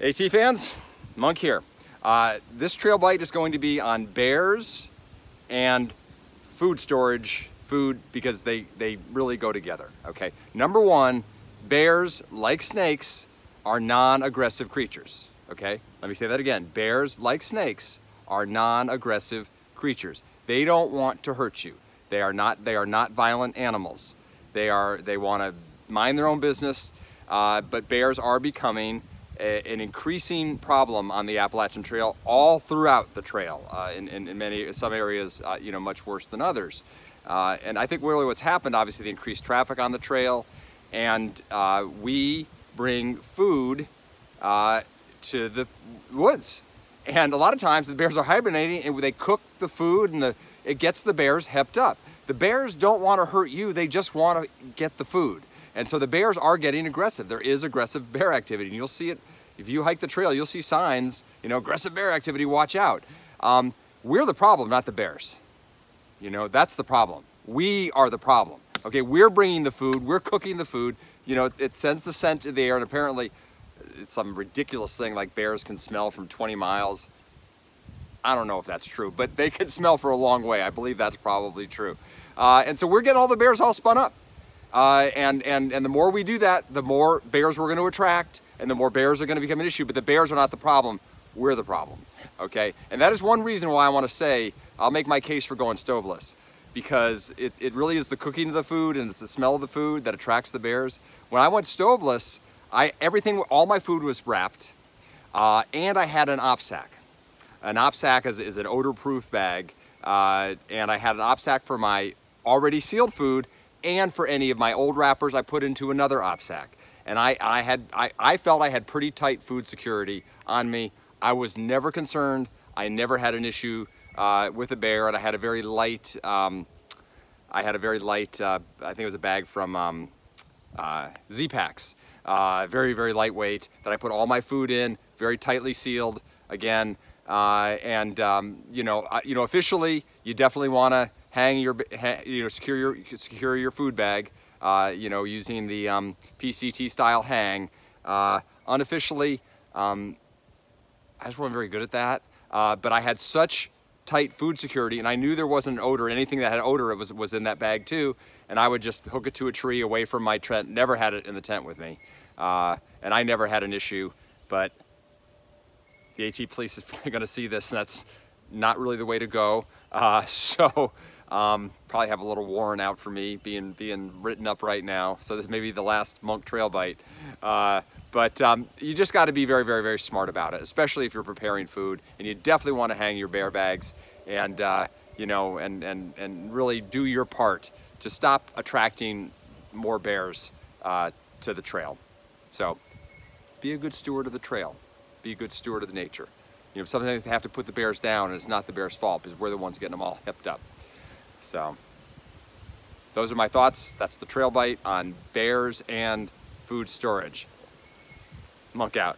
AT fans, Monk here. This trail bite is going to be on bears and food storage, because they really go together, okay? Number one, bears, like snakes, are non-aggressive creatures, okay? Let me say that again. Bears, like snakes, are non-aggressive creatures. They don't want to hurt you. They are not violent animals. They want to mind their own business, but bears are becoming an increasing problem on the Appalachian Trail all throughout the trail. In some areas, you know, much worse than others. And I think really what's happened, obviously, the increased traffic on the trail, and we bring food to the woods. And a lot of times the bears are hibernating, and they cook the food, and it gets the bears hepped up. The bears don't want to hurt you, they just want to get the food. And so the bears are getting aggressive. There is aggressive bear activity, and you'll see it. If you hike the trail, you'll see signs, you know, aggressive bear activity, watch out. We're the problem, not the bears. You know, that's the problem. We are the problem. Okay, we're bringing the food, we're cooking the food. You know, it sends the scent to the air, and apparently it's some ridiculous thing like bears can smell from 20 miles. I don't know if that's true, but they can smell for a long way. I believe that's probably true. And so we're getting all the bears all spun up. And the more we do that, the more bears we're going to attract, and the more bears are going to become an issue. But the bears are not the problem, we're the problem, okay? And that is one reason why I want to say, I'll make my case for going stoveless, because it really is the cooking of the food and it's the smell of the food that attracts the bears. When I went stoveless, all my food was wrapped, and I had an op sack. An op sack is an odor-proof bag, and I had an op sack for my already sealed food, and for any of my old wrappers, I put into another op sack. And I felt I had pretty tight food security on me. I was never concerned. I never had an issue with a bear, and I had a very light, I think it was a bag from Z-Packs. Very, very lightweight, that I put all my food in, very tightly sealed, again. You know, officially, you definitely want to secure your food bag, you know, using the PCT style hang. Unofficially, I just wasn't very good at that, but I had such tight food security, and I knew there wasn't an odor. Anything that had odor was in that bag too, and I would just hook it to a tree away from my tent. Never had it in the tent with me, and I never had an issue. But the AT police is going to see this, and that's not really the way to go. So probably have a little warrant out for me being written up right now. So this may be the last Monk trail bite. But you just got to be very, very, very smart about it, especially if you're preparing food. And you definitely want to hang your bear bags, and you know, and really do your part to stop attracting more bears to the trail. So be a good steward of the trail. Be a good steward of the nature. You know, sometimes they have to put the bears down, and it's not the bears' fault, because we're the ones getting them all hipped up. So those are my thoughts. That's the trail bite on bears and food storage. Monk out.